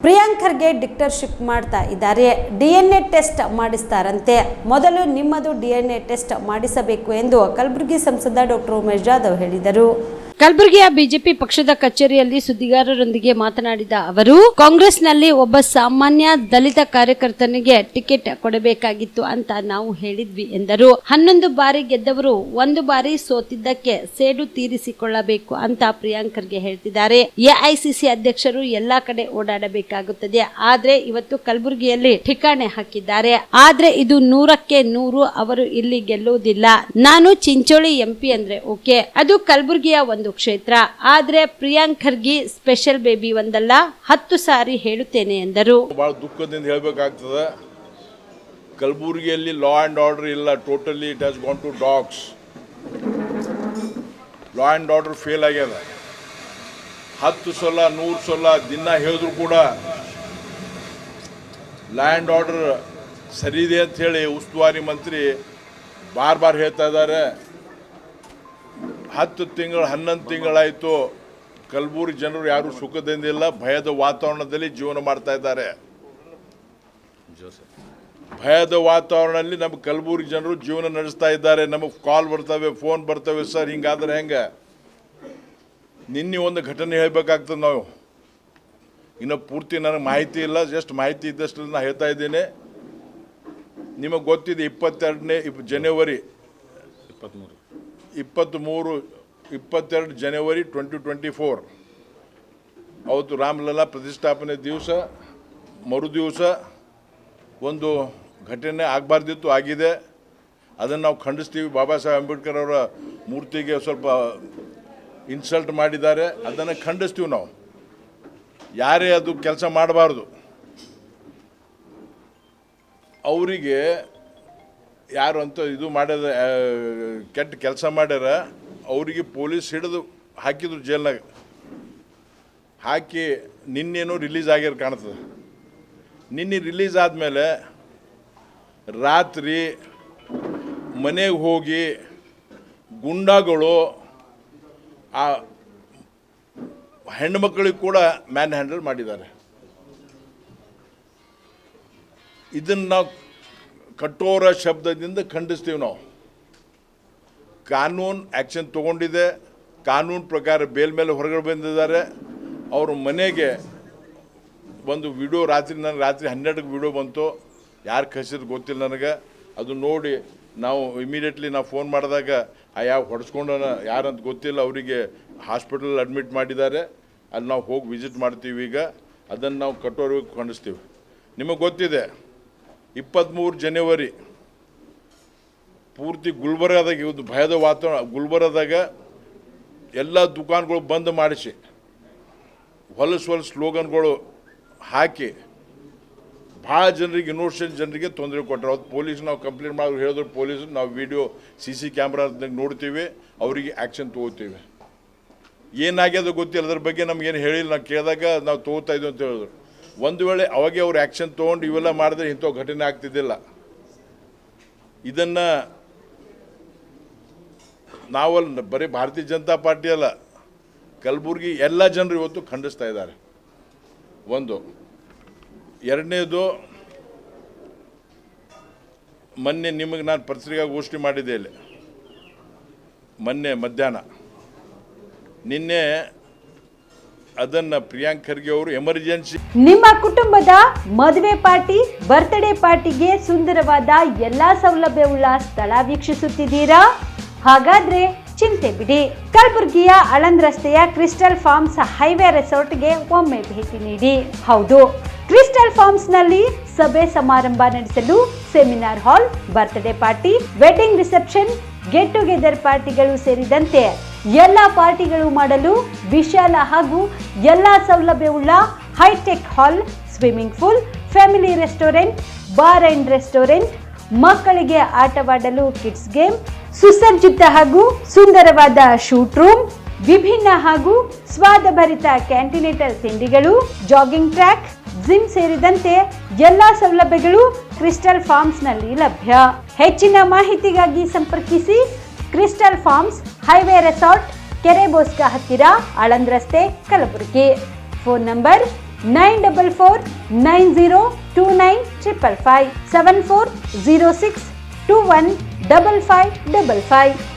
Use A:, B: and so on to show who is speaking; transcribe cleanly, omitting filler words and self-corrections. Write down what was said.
A: ಪ್ರಿಯಾಂಕ್ ಖರ್ಗೆ ಡಿಕ್ಟರ್ಶಿಪ್ ಮಾಡ್ತಾ ಇದ್ದಾರೆ. DNA test ಮಾಡಿಸ್ತಾರಂತೆ. ಮೊದಲು ನಿಮ್ಮದು DNA ಟೆಸ್ಟ್ ಮಾಡಿಸಬೇಕು ಎಂದು ಕಲಬುರಗಿ ಸಂಸದ ಡಾಕ್ಟರ್ ಉಮೇಶ್ ಜಾಧವ್ ಹೇಳಿದರು. ಕಲಬುರಗಿಯ ಬಿಜೆಪಿ ಪಕ್ಷದ ಕಚೇರಿಯಲ್ಲಿ ಸುದ್ದಿಗಾರರೊಂದಿಗೆ ಮಾತನಾಡಿದ ಅವರು, ಕಾಂಗ್ರೆಸ್ನಲ್ಲಿ ಒಬ್ಬ ಸಾಮಾನ್ಯ ದಲಿತ ಕಾರ್ಯಕರ್ತನಿಗೆ ಟಿಕೆಟ್ ಕೊಡಬೇಕಾಗಿತ್ತು ಅಂತ ನಾವು ಹೇಳಿದ್ವಿ ಎಂದರು. 11 ಬಾರಿ ಗೆದ್ದವರು 1 ಬಾರಿ ಸೋತಿದ್ದಕ್ಕೆ ಸೇಡು ತೀರಿಸಿಕೊಳ್ಳಬೇಕು ಅಂತ ಪ್ರಿಯಾಂಕ್ ಖರ್ಗೆ ಹೇಳ್ತಿದ್ದಾರೆ. ಎಐಸಿಸಿ ಅಧ್ಯಕ್ಷರು ಎಲ್ಲಾ ಕಡೆ ಓಡಾಡಬೇಕಾಗುತ್ತದೆ, ಆದ್ರೆ ಇವತ್ತು ಕಲಬುರಗಿಯಲ್ಲಿ ಠಿಕಾಣೆ ಹಾಕಿದ್ದಾರೆ. ಆದ್ರೆ ಇದು 100ಕ್ಕೆ 100 ಅವರು ಇಲ್ಲಿ ಗೆಲ್ಲುವುದಿಲ್ಲ. ನಾನು ಚಿಂಚೋಳಿ MP ಅಂದ್ರೆ ಓಕೆ, ಅದು ಕಲಬುರಗಿಯ ಒಂದು ಕ್ಷೇತ್ರ. ಆದ್ರೆ ಪ್ರಿಯಾಂಕ್ ಖರ್ಗೆ ಸ್ಪೆಷಲ್ ಬೇಬಿ ಒಂದಲ್ಲ 10 ಸಾರಿ ಹೇಳುತ್ತೇನೆ ಎಂದರು.
B: ಬಹಳ ದುಃಖದಿಂದ ಹೇಳಬೇಕಾಗ್ತದೆ, ಕಲಬುರಗಿಯಲ್ಲಿ ಲಾ ಅಂಡ್ ಆರ್ಡರ್ ಇಲ್ಲ. Totally it has gone to dogs. Law and order fail ಆಗ್ಯದ. 10 ಸಲ 100 ಸಲ ದಿನ ಹೇಳಿದ್ರು ಕೂಡ ಲಾ ಅಂಡ್ ಆರ್ಡರ್ ಸರಿ ಇದೆ ಅಂತ ಹೇಳಿ ಉಸ್ತುವಾರಿ ಮಂತ್ರಿ ಬಾರ್ ಹೇಳ್ತಾ ಇದ್ದಾರೆ. 10 ತಿಂಗಳು 11 ತಿಂಗಳಾಯಿತು, ಕಲಬುರಗಿ ಜನರು ಯಾರು ಸುಖದಿಂದಿಲ್ಲ, ಭಯದ ವಾತಾವರಣದಲ್ಲಿ ಜೀವನ ಮಾಡ್ತಾ ಇದ್ದಾರೆ. ಭಯದ ವಾತಾವರಣದಲ್ಲಿ ನಮ್ಮ ಕಲಬುರಗಿ ಜನರು ಜೀವನ ನಡೆಸ್ತಾ ಇದ್ದಾರೆ. ನಮಗೆ ಕಾಲ್ ಬರ್ತವೆ, ಫೋನ್ ಬರ್ತವೆ, ಸರ್ ಹಿಂಗಾದ್ರೆ ಹೆಂಗೆ. ನಿನ್ನೆ ಒಂದು ಘಟನೆ ಹೇಳಬೇಕಾಗ್ತದೆ. ನಾವು ಇನ್ನು ಪೂರ್ತಿ ನನಗೆ ಮಾಹಿತಿ ಇಲ್ಲ, ಜಸ್ಟ್ ಮಾಹಿತಿ ಇದ್ದಷ್ಟು ನಾನು ಹೇಳ್ತಾ ಇದ್ದೀನಿ. ನಿಮಗೆ ಗೊತ್ತಿದೆ, 22 ಜನವರಿ 22 ಜನವರಿ 2024 ಅವತ್ತು ರಾಮಲಲ್ಲಾ ಪ್ರತಿಷ್ಠಾಪನೆ ದಿವಸ ಮರು ದಿವಸ ಒಂದು ಘಟನೆ ಆಗಬಾರ್ದಿತ್ತು, ಆಗಿದೆ. ಅದನ್ನು ನಾವು ಖಂಡಿಸ್ತೀವಿ. ಬಾಬಾ ಸಾಹೇಬ್ ಅಂಬೇಡ್ಕರ್ ಅವರ ಮೂರ್ತಿಗೆ ಸ್ವಲ್ಪ ಇನ್ಸಲ್ಟ್ ಮಾಡಿದ್ದಾರೆ, ಅದನ್ನು ಖಂಡಿಸ್ತೀವಿ ನಾವು. ಯಾರೇ ಅದು ಕೆಲಸ ಮಾಡಬಾರ್ದು. ಅವರಿಗೆ ಯಾರು ಅಂತ ಇದು ಮಾಡ್ಯಾರ, ಕೆಟ್ಟ ಕೆಲಸ ಮಾಡ್ಯಾರ, ಅವರಿಗೆ ಪೊಲೀಸ್ ಹಿಡಿದು ಹಾಕಿದ್ರು ಜೈಲ್ನಾಗ ಹಾಕಿ. ನಿನ್ನೇನು ರಿಲೀಸ್ ಆಗ್ಯಾರ ಕಾಣ್ತದೆ. ನಿನ್ನೆ ರಿಲೀಸ್ ಆದಮೇಲೆ ರಾತ್ರಿ ಮನೆಗೆ ಹೋಗಿ ಗುಂಡಾಗಳು ಆ ಹೆಣ್ಣುಮಕ್ಕಳಿಗೆ ಕೂಡ ಮ್ಯಾನ್ ಹ್ಯಾಂಡಲ್ ಮಾಡಿದ್ದಾರೆ. ಇದನ್ನು ನಾವು ಕಠೋರ ಶಬ್ದದಿಂದ ಖಂಡಿಸ್ತೀವಿ. ನಾವು ಕಾನೂನು ಆ್ಯಕ್ಷನ್ ತೊಗೊಂಡಿದೆ. ಕಾನೂನು ಪ್ರಕಾರ ಬೇಲ್ ಮೇಲೆ ಹೊರಗಡೆ ಬಂದಿದ್ದಾರೆ. ಅವರು ಮನೆಗೆ ಒಂದು ವಿಡಿಯೋ ರಾತ್ರಿ 12ಕ್ಕೆ ವಿಡಿಯೋ ಬಂತು. ಯಾರು ಕಳಿಸಿದ್ರು ಗೊತ್ತಿಲ್ಲ ನನಗೆ. ಅದು ನೋಡಿ ನಾವು ಇಮಿಡಿಯೇಟ್ಲಿ ನಾವು ಫೋನ್ ಮಾಡಿದಾಗ ಯಾವ ಹೊಡೆಸ್ಕೊಂಡು ಯಾರಂತ ಗೊತ್ತಿಲ್ಲ, ಅವರಿಗೆ ಹಾಸ್ಪಿಟಲ್ ಅಡ್ಮಿಟ್ ಮಾಡಿದ್ದಾರೆ. ಅಲ್ಲಿ ನಾವು ಹೋಗಿ ವಿಸಿಟ್ ಮಾಡ್ತೀವಿ. ಈಗ ಅದನ್ನು ನಾವು ಕಠೋರವಾಗಿ ಖಂಡಿಸ್ತೀವಿ. ನಿಮಗೆ ಗೊತ್ತಿದೆ, 23 ಜನವರಿ ಪೂರ್ತಿ ಗುಲ್ಬರ್ಗಾದಾಗ ಒಂದು ಭಯದ ವಾತಾವರಣ. ಗುಲ್ಬರ್ಗಾದಾಗ ಎಲ್ಲ ದುಕಾನ್ಗಳು ಬಂದ್ ಮಾಡಿಸಿ ಹೊಲಸು ಸ್ಲೋಗನ್ಗಳು ಹಾಕಿ ಭಾಳ ಜನರಿಗೆ, ಇನ್ನೋಸೆಂಟ್ ಜನರಿಗೆ ತೊಂದರೆ ಕೊಟ್ಟರು. ಅವತ್ತು ಪೊಲೀಸ್ ನಾವು ಕಂಪ್ಲೇಂಟ್ ಮಾಡಿ ಹೇಳಿದ್ರು. ಪೊಲೀಸ್ ನಾವು ವಿಡಿಯೋ CC ಕ್ಯಾಮ್ರಾದಾಗ ನೋಡ್ತೀವಿ, ಅವರಿಗೆ ಆ್ಯಕ್ಷನ್ ತೊಗೋತೀವಿ. ಏನಾಗ್ಯದ ಗೊತ್ತಿಲ್ಲ, ಅದ್ರ ಬಗ್ಗೆ ನಮಗೇನು ಹೇಳಿಲ್ಲ. ನಾವು ಕೇಳಿದಾಗ ನಾವು ತೊಗೋತಾ ಇದ್ವಿ ಅಂತ ಹೇಳಿದ್ರು. ಒಂದು ವೇಳೆ ಅವಾಗೆ ಅವ್ರು ಆ್ಯಕ್ಷನ್ ತೊಗೊಂಡು ಇವೆಲ್ಲ ಮಾಡಿದ್ರೆ ಇಂಥ ಘಟನೆ ಆಗ್ತಿದ್ದಿಲ್ಲ. ಇದನ್ನು ನಾವಲ್ಲ, ಬರೀ ಭಾರತೀಯ ಜನತಾ ಪಾರ್ಟಿ ಅಲ್ಲ, ಕಲಬುರಗಿ ಎಲ್ಲ ಜನರು ಇವತ್ತು ಖಂಡಿಸ್ತಾ ಇದ್ದಾರೆ. ಒಂದು. ಎರಡನೇದು, ಮೊನ್ನೆ ನಿಮಗೆ ನಾನು ಪತ್ರಿಕಾಗೋಷ್ಠಿ ಮಾಡಿದ್ದೆ ಇಲ್ಲಿ ಮೊನ್ನೆ ಮಧ್ಯಾಹ್ನ. ನಿನ್ನೆ ಅದನ್ನು ಪ್ರಿಯಾಂಕ್ ಖರ್ಗೆ ಅವರು ಎಮರ್ಜೆನ್ಸಿ.
A: ನಿಮ್ಮ ಕುಟುಂಬದ ಮದುವೆ ಪಾರ್ಟಿ, ಬರ್ತ್ಡೇ ಪಾರ್ಟಿಗೆ ಸುಂದರವಾದ ಎಲ್ಲಾ ಸೌಲಭ್ಯವುಳ್ಳ ಸ್ಥಳ ವೀಕ್ಷಿಸುತ್ತಿದ್ದೀರಾ? ಹಾಗಾದ್ರೆ ಚಿಂತೆ ಬಿಡಿ. ಕಲಬುರಗಿಯ ಆಳಂದ್ ರಸ್ತೆಯ ಕ್ರಿಸ್ಟಲ್ ಫಾರ್ಮ್ಸ್ ಹೈವೇ ರೆಸಾರ್ಟ್ಗೆ ಒಮ್ಮೆ ಭೇಟಿ ನೀಡಿ. ಹೌದು, ಕ್ರಿಸ್ಟಲ್ ಫಾರ್ಮ್ಸ್ ನಲ್ಲಿ ಸಭೆ ಸಮಾರಂಭ ನಡೆಸಲು seminar hall, birthday party, wedding reception, get together ಪಾರ್ಟಿಗಳು ಸೇರಿದಂತೆ ಎಲ್ಲ ಪಾರ್ಟಿಗಳು ಮಾಡಲು ವಿಶಾಲ ಹಾಗೂ ಎಲ್ಲ ಸೌಲಭ್ಯವುಳ್ಳ hi tech hall, swimming pool, family restaurant, bar and restaurant, ಮಕ್ಕಳಿಗೆ ಆಟವಾಡಲು ಕಿಡ್ಸ್ ಗೇಮ್, ಸುಸಜ್ಜಿತ ಹಾಗೂ ಸುಂದರವಾದ ಶೂಟ್ ರೂಮ್, ವಿಭಿನ್ನ ಹಾಗೂ ಸ್ವಾದಭರಿತ ಕ್ಯಾಂಟಿನೇಟರ್ ತಿಂಡಿಗಳು, ಜಾಗಿಂಗ್ ಟ್ರ್ಯಾಕ್, ಜಿಮ್ ಸೇರಿದಂತೆ ಎಲ್ಲಾ ಸೌಲಭ್ಯಗಳು ಕ್ರಿಸ್ಟಲ್ ಫಾರ್ಮ್ಸ್ ನಲ್ಲಿ ಲಭ್ಯ. ಹೆಚ್ಚಿನ ಮಾಹಿತಿಗಾಗಿ ಸಂಪರ್ಕಿಸಿ ಕ್ರಿಸ್ಟಲ್ ಫಾರ್ಮ್ಸ್ ಹೈವೇ ರೆಸಾರ್ಟ್, ಕೆರೆ ಬೋಸ್ಕ ಹತ್ತಿರ, ಆಳಂದ್ ರಸ್ತೆ, ಕಲಬುರಗಿ. Phone number 9490295555 7406215555.